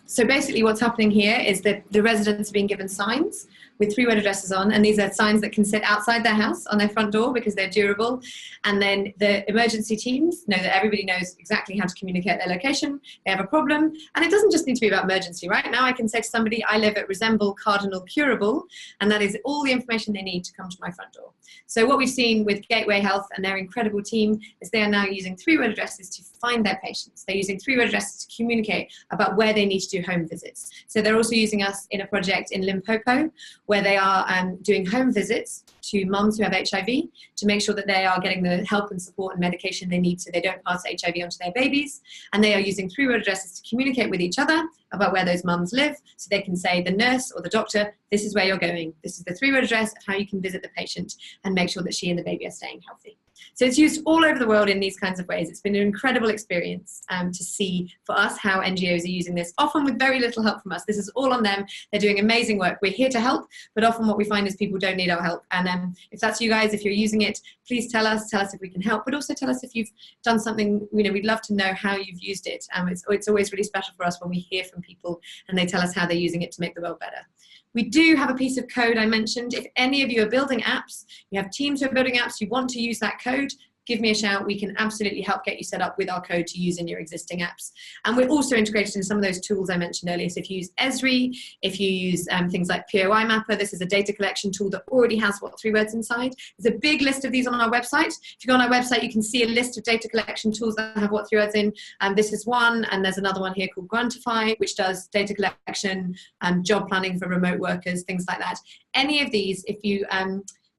So basically what's happening here is that the residents are being given signs with 3-word addresses on, and these are signs that can sit outside their house on their front door because they're durable. And then the emergency teams know that everybody knows exactly how to communicate their location. They have a problem, and it doesn't just need to be about emergency. Right now I can say to somebody, I live at Resemble Cardinal Curable, and that is all the information they need to come to my front door. So what we've seen with Gateway Health and their incredible team is they are now using 3-word addresses to find their patients. They're using 3-word addresses to communicate about where they need to do home visits. So they're also using us in a project in Limpopo, where they are doing home visits to mums who have HIV to make sure that they are getting the help and support and medication they need so they don't pass HIV onto their babies. And they are using 3-word addresses to communicate with each other about where those mums live, so they can say, the nurse or the doctor, this is where you're going. This is the 3-word address of how you can visit the patient and make sure that she and the baby are staying healthy. So it's used all over the world in these kinds of ways. It's been an incredible experience to see for us how NGOs are using this, often with very little help from us. This is all on them. They're doing amazing work. We're here to help, but often what we find is people don't need our help. And if that's you guys, if you're using it, please tell us if we can help, but also tell us if you've done something. You know, we'd love to know how you've used it. It's always really special for us when we hear from people and they tell us how they're using it to make the world better. We do have a piece of code I mentioned. If any of you are building apps, you have teams who are building apps, you want to use that code, give me a shout. We can absolutely help get you set up with our code to use in your existing apps. And we're also integrated in some of those tools I mentioned earlier. So if you use Esri, if you use things like POI Mapper, this is a data collection tool that already has what3words inside. There's a big list of these on our website. If you go on our website, you can see a list of data collection tools that have what3words in. This is one, and there's another one here called Grantify, which does data collection, job planning for remote workers, things like that. Any of these, if you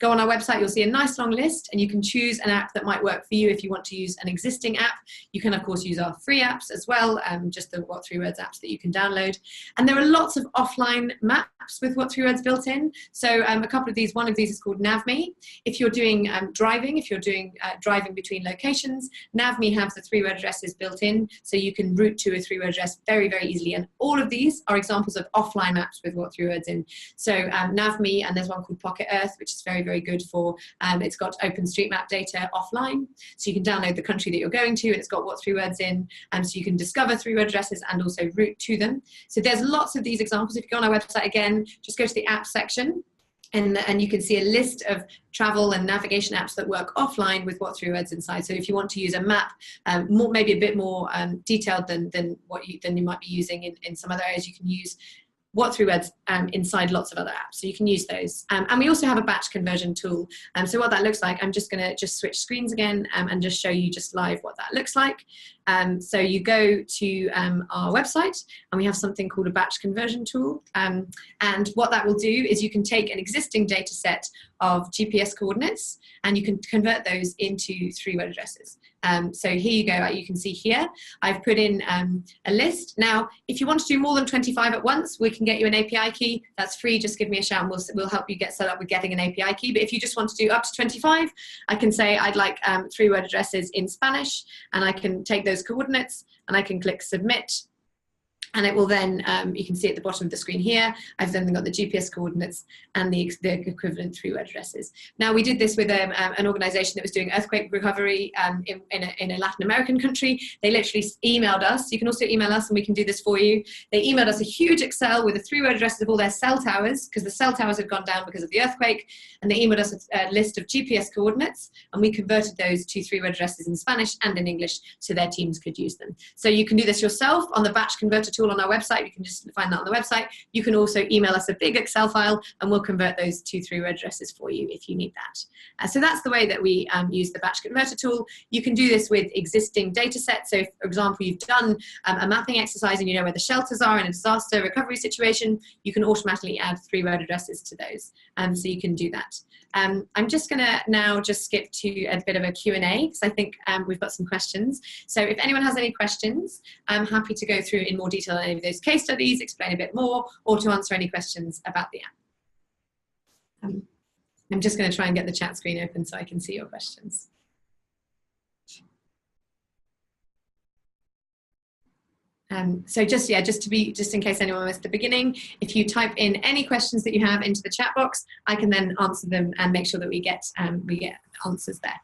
go on our website, you'll see a nice long list, and you can choose an app that might work for you if you want to use an existing app. You can, of course, use our free apps as well, just the what3words apps that you can download. And there are lots of offline maps with what3words built in. So a couple of these, one of these is called NavMe. If you're doing driving, if you're doing driving between locations, NavMe has the 3-word addresses built in, so you can route to a 3-word address very, very easily. And all of these are examples of offline maps with what3words in. So NavMe, and there's one called Pocket Earth, which is very, very good for, it's got OpenStreetMap data offline, so you can download the country that you're going to, and it's got what3words in, so you can discover 3-word addresses and also route to them. So there's lots of these examples. If you go on our website again, just go to the app section, and you can see a list of travel and navigation apps that work offline with what3words inside. So if you want to use a map, maybe a bit more detailed than you might be using in some other areas, you can use what3words inside lots of other apps, so you can use those. And we also have a batch conversion tool. So what that looks like, I'm just going to switch screens again and just show you just live what that looks like. So you go to our website, and we have something called a batch conversion tool. And what that will do is you can take an existing data set of GPS coordinates, and you can convert those into 3-word addresses. So here you go, you can see here, I've put in a list. Now, if you want to do more than 25 at once, we can get you an API key. That's free, just give me a shout and we'll help you get set up with getting an API key. But if you just want to do up to 25, I can say I'd like 3-word addresses in Spanish, and I can take those coordinates and I can click submit. And it will then, you can see at the bottom of the screen here, I've then got the GPS coordinates and the equivalent 3-word addresses. Now, we did this with an organization that was doing earthquake recovery in a Latin American country. They literally emailed us. You can also email us and we can do this for you. They emailed us a huge Excel with the 3-word addresses of all their cell towers, because the cell towers had gone down because of the earthquake. And they emailed us a list of GPS coordinates, and we converted those to 3-word addresses in Spanish and in English so their teams could use them. So you can do this yourself on the batch converter tool on our website. You can just find that on the website. You can also email us a big Excel file, and we'll convert those to 3-word addresses for you if you need that. So that's the way that we use the batch converter tool. You can do this with existing data sets. So if, for example, you've done a mapping exercise and you know where the shelters are in a disaster recovery situation, you can automatically add 3-word addresses to those. So you can do that. I'm just going to now just skip to a bit of a Q&A, because I think we've got some questions. So if anyone has any questions, I'm happy to go through in more detail on any of those case studies, explain a bit more, or to answer any questions about the app. I'm just going to try and get the chat screen open so I can see your questions. So just in case anyone missed the beginning, if you type in any questions that you have into the chat box, I can then answer them and make sure that we get answers there.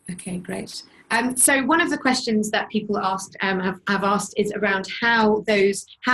Okay, great. So one of the questions that people asked have asked is around how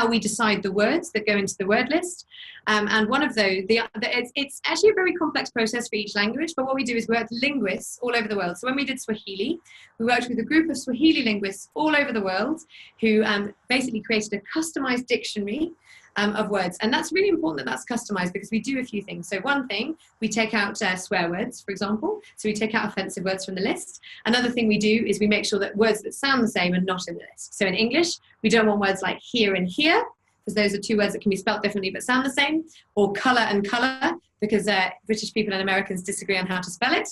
we decide the words that go into the word list. And one of those, it's actually a very complex process for each language, but what we do is work with linguists all over the world. So when we did Swahili, we worked with a group of Swahili linguists all over the world who basically created a customized dictionary of words. And that's really important that that's customized, because we do a few things. So one thing, we take out swear words, for example. So we take out offensive words from the list. Another thing we do is we make sure that words that sound the same are not in the list. So in English, we don't want words like here and here, because those are two words that can be spelt differently but sound the same, or colour and colour, because British people and Americans disagree on how to spell it.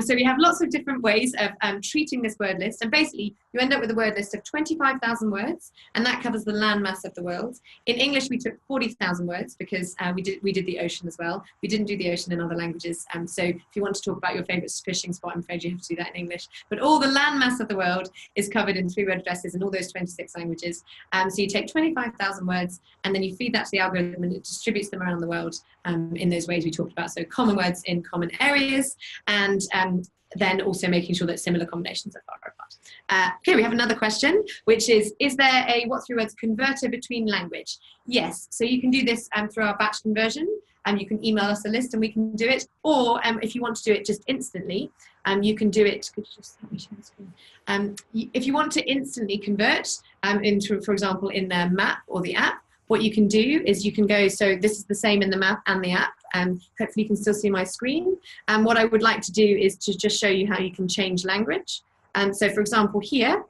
So we have lots of different ways of treating this word list, and basically you end up with a word list of 25,000 words, and that covers the landmass of the world. In English, we took 40,000 words because we did the ocean as well. We didn't do the ocean in other languages. So if you want to talk about your favourite fishing spot, I'm afraid you have to do that in English. But all the landmass of the world is covered in 3-word addresses in all those 26 languages. So you take 25,000 words, and then you feed that to the algorithm, and it distributes them around the world in those ways we talked about. So common words in common areas, and then also making sure that similar combinations are far apart. Okay, we have another question, which is there a what3words converter between language? Yes, so you can do this through our batch conversion. You can email us a list and we can do it, or if you want to do it just instantly, you can do it. Could you just let me share the screen? If you want to instantly convert into, for example, in the map or the app, what you can do is you can go, so this is the same in the map and the app, and hopefully you can still see my screen. And what I would like to do is to just show you how you can change language. So for example, here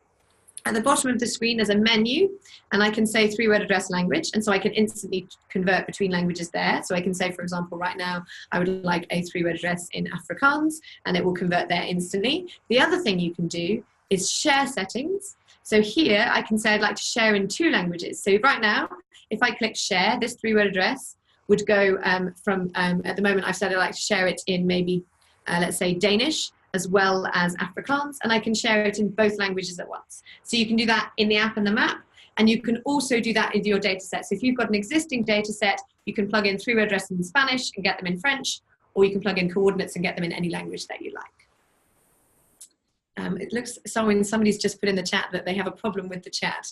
at the bottom of the screen there's a menu, and I can say 3-word address language, and so I can instantly convert between languages there. So I can say, for example, right now I would like a 3-word address in Afrikaans, and it will convert there instantly. The other thing you can do is share settings. So here I can say I'd like to share in 2 languages. So right now, if I click share, this 3-word address would go from, at the moment I've said I'd like to share it in maybe, let's say Danish, as well as Afrikaans, and I can share it in both languages at once. So you can do that in the app and the map, and you can also do that in your data set. So if you've got an existing data set, you can plug in 3-word addresses in Spanish and get them in French, or you can plug in coordinates and get them in any language that you like. It looks, somebody's just put in the chat that they have a problem with the chat.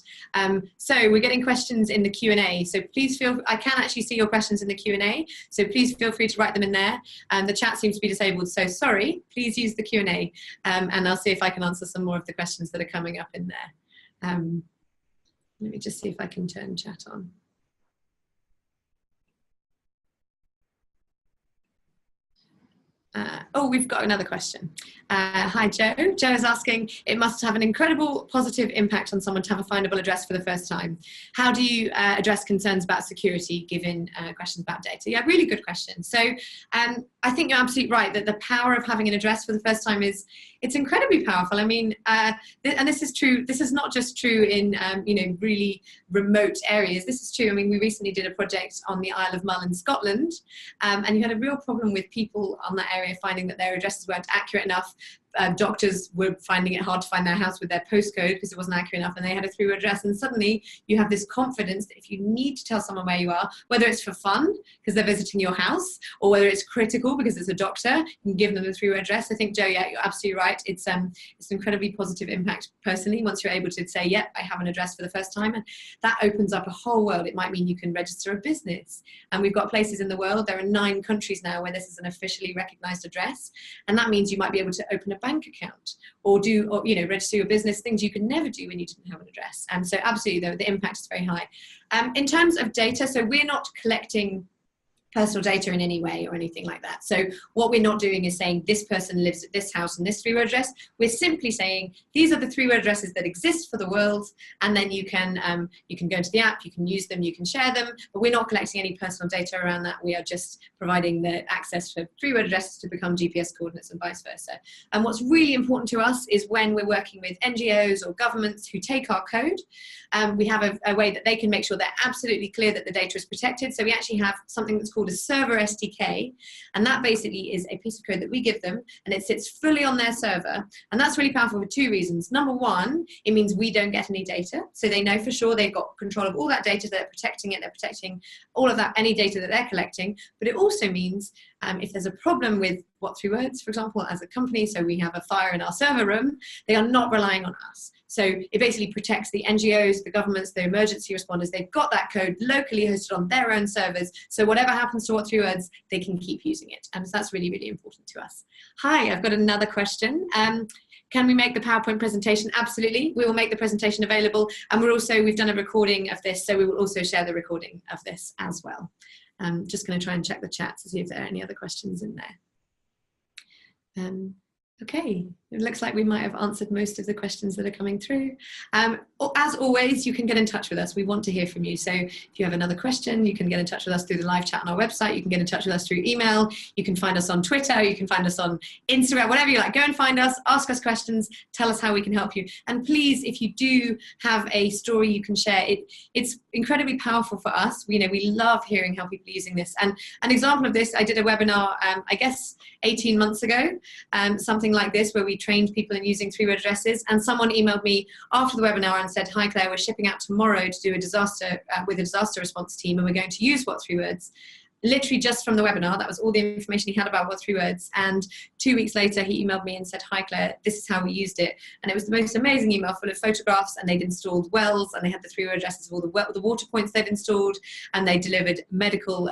So we're getting questions in the Q&A. So please I can actually see your questions in the Q&A. So please feel free to write them in there. The chat seems to be disabled, so sorry, please use the Q&A. And I'll see if I can answer some more of the questions that are coming up in there. Let me just see if I can turn chat on. Oh, we've got another question. Hi, Joe. Joe is asking, it must have an incredible positive impact on someone to have a findable address for the first time. How do you address concerns about security given questions about data? Yeah, really good question. So I think you're absolutely right that the power of having an address for the first time it's incredibly powerful. I mean, and this is true, this is not just true in, really remote areas. This is true, I mean, we recently did a project on the Isle of Mull in Scotland, and you had a real problem with people on that area finding that their addresses weren't accurate enough. Doctors were finding it hard to find their house with their postcode because it wasn't accurate enough, and they had a 3-word address, and suddenly you have this confidence that if you need to tell someone where you are, whether it's for fun because they're visiting your house, or whether it's critical because it's a doctor, you can give them the 3-word address. I think, Joe, yeah, you're absolutely right. It's an incredibly positive impact personally once you're able to say, yep, I have an address for the first time, and that opens up a whole world. It might mean you can register a business, and we've got places in the world, there are 9 countries now where this is an officially recognized address, and that means you might be able to open a bank account or register your business, things you could never do when you didn't have an address. And so absolutely the impact is very high. In terms of data, so we're not collecting personal data in any way or anything like that. So what we're not doing is saying this person lives at this house and this 3-word address. We're simply saying these are the 3-word addresses that exist for the world, and then you can go into the app, you can use them, you can share them, but we're not collecting any personal data around that. We are just providing the access for 3-word addresses to become GPS coordinates and vice versa. And what's really important to us is when we're working with NGOs or governments who take our code, we have a way that they can make sure they're absolutely clear that the data is protected. So we actually have something that's called called a server SDK. And that basically is a piece of code that we give them, and it sits fully on their server. And that's really powerful for two reasons. Number one, it means we don't get any data. So they know for sure they've got control of all that data, they're protecting it, they're protecting all of that, any data that they're collecting. But it also means if there's a problem with what3words, for example, as a company, so we have a fire in our server room, they are not relying on us. So it basically protects the NGOs, the governments, the emergency responders. They've got that code locally hosted on their own servers. So whatever happens to what3words, they can keep using it. And so that's really, really important to us. Hi, I've got another question. Can we make the PowerPoint presentation? Absolutely. We will make the presentation available. And we've done a recording of this, so we will also share the recording of this as well. I'm just going to try and check the chat to see if there are any other questions in there. Okay, it looks like we might have answered most of the questions that are coming through. As always, you can get in touch with us. We want to hear from you. So if you have another question, you can get in touch with us through the live chat on our website. You can get in touch with us through email. You can find us on Twitter. You can find us on Instagram, whatever you like. Go and find us, ask us questions, tell us how we can help you. And please, if you do have a story you can share, it's incredibly powerful for us. We love hearing how people are using this. And an example of this, I did a webinar, I guess 18 months ago, something like this, where we trained people in using 3-word addresses, and someone emailed me after the webinar and said, "Hi Claire, we're shipping out tomorrow to do a disaster with a disaster response team, and we're going to use what3words." Literally just from the webinar, that was all the information he had about what3words. And 2 weeks later, he emailed me and said, "Hi Claire, this is how we used it." And it was the most amazing email, full of photographs, and they'd installed wells, and they had the 3-word addresses of all the water points they'd installed, and they delivered medical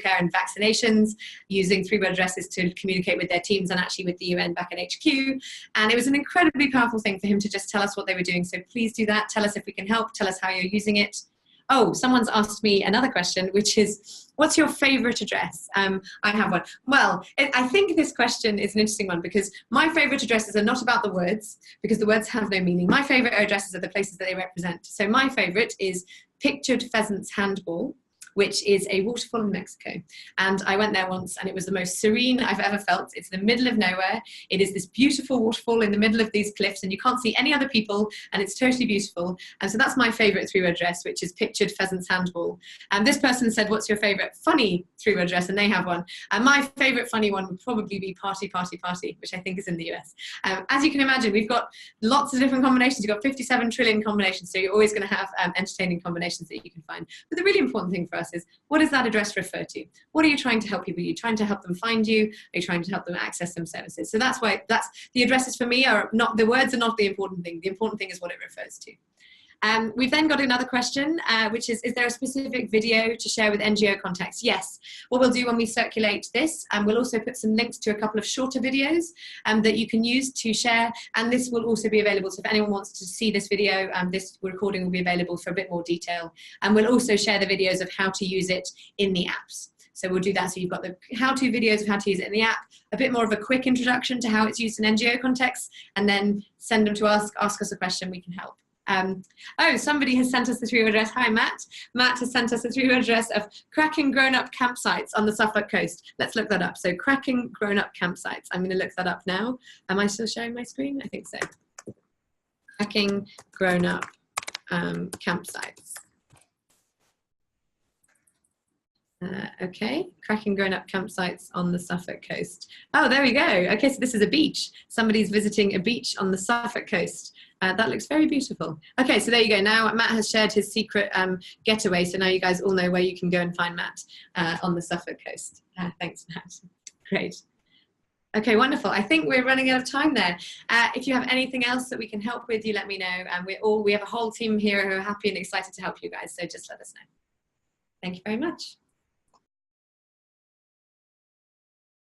care and vaccinations using 3-word addresses to communicate with their teams and actually with the UN back at HQ. And it was an incredibly powerful thing for him to just tell us what they were doing. So please do that. Tell us if we can help. Tell us how you're using it. Oh, someone's asked me another question, which is, what's your favorite address? I have one. Well, I think this question is an interesting one, because my favorite addresses are not about the words, because the words have no meaning. My favorite addresses are the places that they represent. So my favorite is Pictured Pheasant's Handball, which is a waterfall in Mexico. And I went there once, and it was the most serene I've ever felt. It's in the middle of nowhere. It is this beautiful waterfall in the middle of these cliffs, and you can't see any other people, and it's totally beautiful. And so that's my favorite 3-word address, which is Pictured Pheasant's Handball. And this person said, "What's your favorite funny 3-word address?" And they have one. And my favorite funny one would probably be Party, Party, Party, which I think is in the US. As you can imagine, we've got lots of different combinations. You've got 57 trillion combinations, so you're always going to have entertaining combinations that you can find. But the really important thing for us is, what does that address refer to? What are you trying to help people? Are you trying to help them find you? Are you trying to help them access some services? So that's why the addresses for me are not, the words are not the important thing. The important thing is what it refers to. We've then got another question, which is there a specific video to share with NGO contacts? Yes. What we'll do when we circulate this, we'll also put some links to a couple of shorter videos that you can use to share, and this will also be available. So if anyone wants to see this video, this recording will be available for a bit more detail. And we'll also share the videos of how to use it in the apps. So we'll do that. So you've got the how-to videos of how to use it in the app, a bit more of a quick introduction to how it's used in NGO contexts, and then send them to us, ask us a question, we can help. Oh, somebody has sent us the 3-word address. Hi, Matt. Matt has sent us a 3-word address of cracking grown-up campsites on the Suffolk coast. Let's look that up. So cracking grown-up campsites. I'm going to look that up now. Am I still sharing my screen? I think so. Cracking grown-up campsites. Okay, cracking grown-up campsites on the Suffolk coast. Oh, there we go. Okay, so this is a beach. Somebody's visiting a beach on the Suffolk coast. That looks very beautiful. Okay, so there you go. Now Matt has shared his secret getaway, so now you guys all know where you can go and find Matt on the Suffolk coast. Thanks, Matt. Great. Okay, wonderful. I think we're running out of time there. If you have anything else that we can help with, you let me know. And we have a whole team here who are happy and excited to help you guys, so just let us know. Thank you very much.